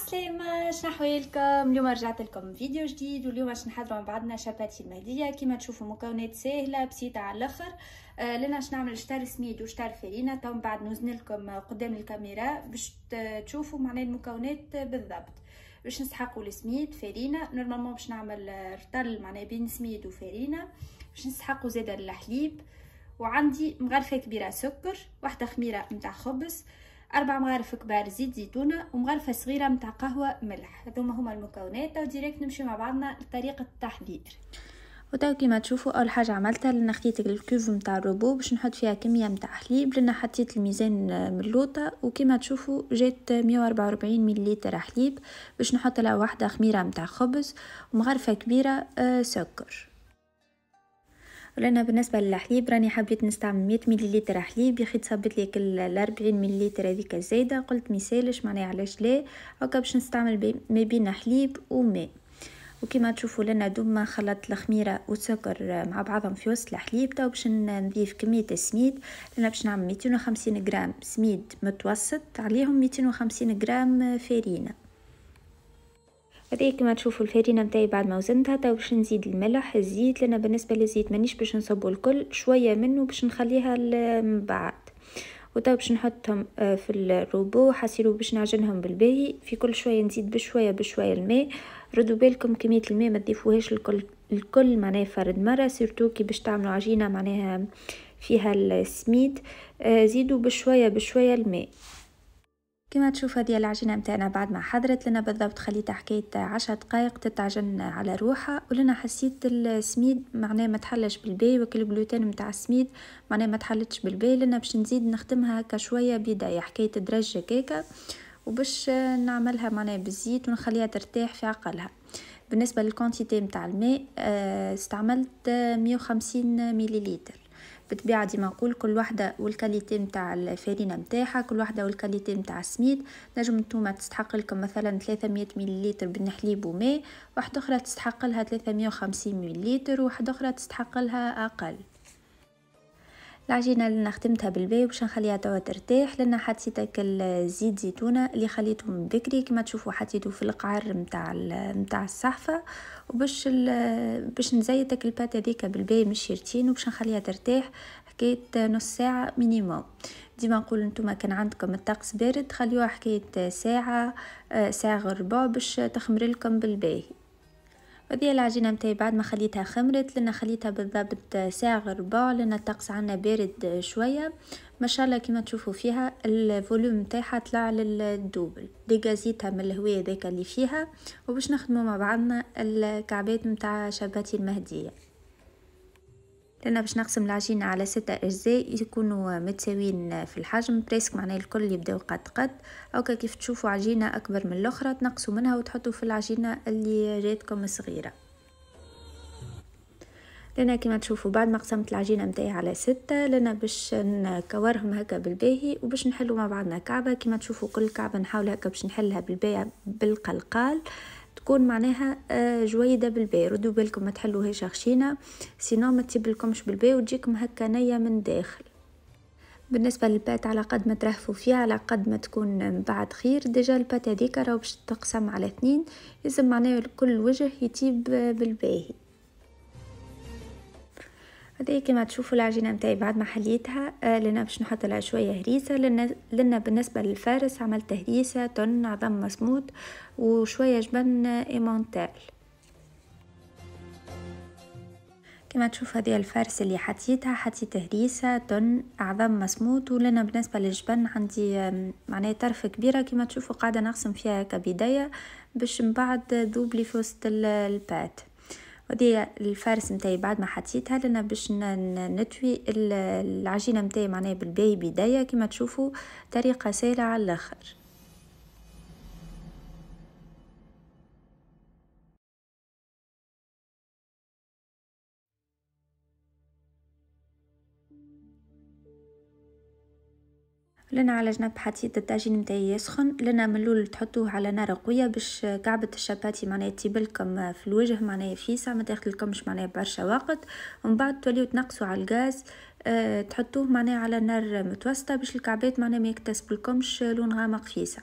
عالسلامة، شنو احوالكم؟ اليوم رجعت لكم فيديو جديد، واليوم باش نحضروا مع بعضنا شاباتي المهديه. كيما تشوفوا مكونات سهله بسيطه على الاخر. لنا باش نعمل شتار سميد وشتار فرينه. تو من بعد نوزن لكم قدام الكاميرا باش تشوفوا معنى المكونات بالضبط. باش نسحقوا السميد فرينه، نورمالمون باش نعمل رطل معنى بين سميد وفرينه. باش نسحقوا زاده الحليب، وعندي مغرفه كبيره سكر، واحده خميره نتاع خبز، 4 مغارف كبار زيت زيتونه، ومغرفه صغيره نتاع قهوه ملح. هذوما هما المكونات. تو ديريكت نمشي مع بعضنا لطريقه التحضير. وتو كيما تشوفوا اول حاجه عملتها لنا خديت الكوف نتاع الروبو باش نحط فيها كميه نتاع حليب، لنا حطيت الميزان من اللوطه، وكيما تشوفوا جات 144 مليلتر حليب. باش نحط لها واحده خميره نتاع خبز ومغرفه كبيره سكر. ولأنا بالنسبه للحليب راني حبيت نستعمل 100 مليلتر حليب، يخي تصبت لي ال 40 مليلتر هذيك الزايده، قلت ميسالش معناها علاش لا هكا باش نستعمل ما بين حليب وماء. وكما تشوفوا لنا دوب ما خلطت الخميره والسكر مع بعضهم في وسط الحليب. تو باش نضيف كميه السميد. لنا باش نعمل 250 غرام سميد متوسط، عليهم 250 غرام فرينه. هذه كما تشوفوا الفرينه نتاعي بعد ما وزنتها. تو باش نزيد الملح، الزيت، لنا بالنسبه للزيت مانيش باش نصبوا الكل، شويه منه باش نخليها من بعد. وتو باش نحطهم في الروبو، حسيلو باش نعجنهم بالباهي. في كل شويه نزيد بشويه بشويه الماء. ردوا بالكم كميه الماء ما تضيفوهاش الكل معناها فرد مره، سيرتو كي باش تعملوا عجينه معناها فيها السميد. زيدوا بشويه بشويه الماء. كما تشوف هذه العجينه نتاعنا بعد ما حضرت لنا بالضبط خليتها حكايه 10 دقائق تتعجن على روحها. ولنا حسيت السميد معناه ما تحلش بالباي، وكل الجلوتين نتاع السميد معناه ما تحلتش بالباي. لنا باش نزيد نخدمها هكا شويه بدايه حكايه درجه كيكه، وباش نعملها معناه بالزيت ونخليها ترتاح في عقلها. بالنسبه للكونتيتي نتاع الماء استعملت 150 مليلتر. بالطبيعه ديما نقول كل وحده والكاليتي نتاع الفرينه نتاعها، كل وحده والكاليتي نتاع السميد. نجم نتوما تستحق لكم مثلا 300 مليلتر بين حليب وماء، واحده اخرى تستحق لها 350 مليلتر، وواحده اخرى تستحق لها اقل. العجينه اللي خدمتها بالباي باش نخليها توا ترتاح. لنا حطيت الزيت زيتونه اللي خليته من بكري، كما تشوفوا حطيته في القعر نتاع الصحفه، وباش باش نزيتك البات هذيك بالباي من الشيرتين، وباش نخليها ترتاح حكايه نص ساعه مينيموم. ديما نقول نتوما كان عندكم الطقس بارد خليوها حكايه ساعه ساعه غير ربع باش تخمر لكم بالباي. هذه العجينه نتاعي بعد ما خليتها خمرت، لنا خليتها بالضبط ساعه غير ربع، لنا الطقس عنا بارد شويه. ما شاء الله كما تشوفوا فيها الفوليوم نتاعها طلع للدوبل، ديغازيتها من الهواء ذاك اللي فيها. وباش نخدموا مع بعضنا الكعبات نتاع شاباتي المهديه. لأنا باش نقسم العجينة على 6 أجزاء يكونوا متساويين في الحجم، بريسك معناه الكل يبداو قد أو كيف تشوفوا عجينة أكبر من الأخرى تنقصوا منها وتحطوا في العجينة اللي جاتكم صغيرة. لنا كما تشوفوا بعد ما قسمت العجينة متاعي على 6، لنا باش نكورهم هكا بالباهي وباش نحلوا مع بعضنا كعبة. كما تشوفوا كل كعبة نحاول هكا باش نحلها بالباهي بالقلقال، تكون معناها جويده بالباي. ردوا بالكم ما تحلوهاش خشينه، سينو ما تجيبلكمش بالباي وتجيكم هكا نيه من داخل. بالنسبه للبات على قد ما ترهفوا فيها على قد ما تكون من بعد خير. ديجا البات هذيك راهو باش تقسم على 2، لازم معناها كل وجه يطيب بالباهي. هذه كما تشوفوا العجينه نتاعي بعد ما حليتها لنا باش نحط لها شويه هريسه. لنا بالنسبه للفارس عملت هريسه تن عظم مسموط وشويه جبن ايمونتال. كما تشوف هذه الفارس اللي حطيت هريسه تن عظم مسموط. ولنا بالنسبه للجبن عندي معناها طرف كبيره كما تشوفوا قاعده نقسم فيها كبدايه باش من بعد ذوب لي في وسط البات. ودي الفارس نتاعي بعد ما حطيتها لنا باش نتوي العجينه نتاعي معناها بالباي بدايه كما تشوفوا طريقه سهله على الاخر. لنا على جنب حطيت الطاجين نتاعي يسخن. لنا من الاول تحطوه على نار قويه باش كعبه الشاباتي معناها تيبلكم في الوجه معناها فيسع ما تاخذلكمش معناها برشا وقت. ومن بعد توليو تنقصوا على الغاز تحطوه معناها على نار متوسطه باش الكعبات معناها ما يكتسبلكمش لون غامق فيسع.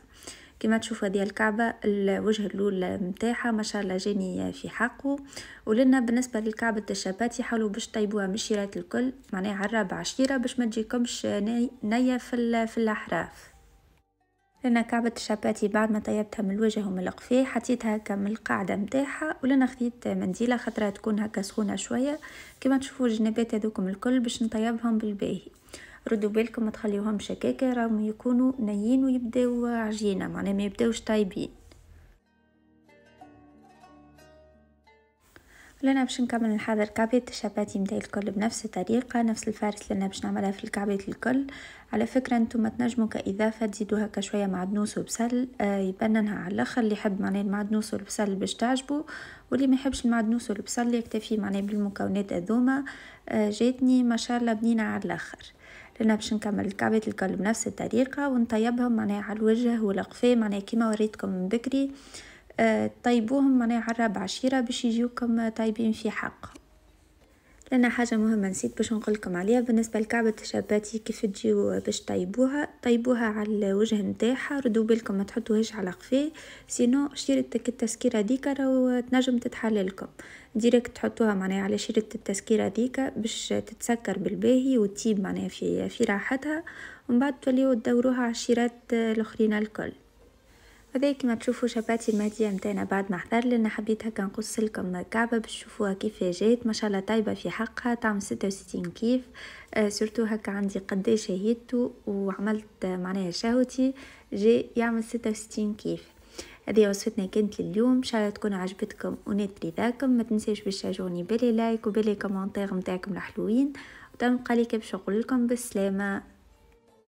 كما تشوفوا هذه الكعبة الوجه الاول متاعها ما شاء الله جاني في حقه. ولنا بالنسبه للكعبة الشاباتي حاولوا باش طيبوها من الشيرات الكل، معناها على الرابعه شيره باش ما تجيكمش نيه في الاحراف. لنا كعبة الشاباتي بعد ما طيبتها من الوجه ومن القفاه حطيتها هكا من القاعده متاعها، ولنا خديت منديله خاطرها تكون هكا سخونه شويه. كما تشوفوا الجنبات هذوكم الكل باش نطيبهم بالباهي. ردوا بالكم ما تخليوهمش هكاكا، راهم يكونوا نيين ويبداو عجينه، معناها ما يبداوش طايبين. لنا باش نكمل نحضر كعبات الشاباتي متاعي الكل بنفس الطريقه، نفس الفارس لنا باش نعملها في الكعبات الكل. على فكره انتم تنجموا كاضافه تزيدوا هكا شويه معدنوس وبصل، يبننها على الاخر. اللي يحب معناها المعدنوس والبصل باش تعجبه، واللي ما يحبش المعدنوس والبصل يكتفي معناها بالمكونات هذوما. جاتني ما شاء الله بنينه على الاخر. لنا باش نكمل الكعبات الكل بنفس الطريقه ونطيبهم معناها على الوجه والقفاه معناها كيما وريتكم من بكري. طيبوهم معناها على الرابعه شيره باش يجيوكم طيبين في حق. لنا حاجه مهمه نسيت باش نقول لكم عليها بالنسبه لكعبه الشاباتي كيف تجيو باش طيبوها على الوجه نتاعها. ردوا بالكم ما تحطوهاش على قفاه، سينو شيره التسكيره ديك راهو تنجم تتحللكم. ديريكت تحطوها معناها على شيره التسكيره ديك باش تتسكر بالباهي وتطيب معناها في راحتها، ومن بعد توليو تدوروها على الشيرات الاخرين الكل. هذا كما تشوفوا شاباتي المهدية متاعنا بعد ما حضر لنا. حبيت هكا نقص لكم كعبة باش تشوفوها كيف جات، ما شاء الله طيبة في حقها، طعم 66 كيف. سورتو هكا عندي قداش شهيته وعملت معناها شهوتي جاي يعمل 66 كيف. هذه وصفتنا كانت لليوم، ان شاء الله تكون عجبتكم ونال رضاكم. ما تنساش باش تشجعوني بالي لايك وبالي كومنتير متاعكم الحلوين، وتنبقى لي باش نقول لكم بالسلامه.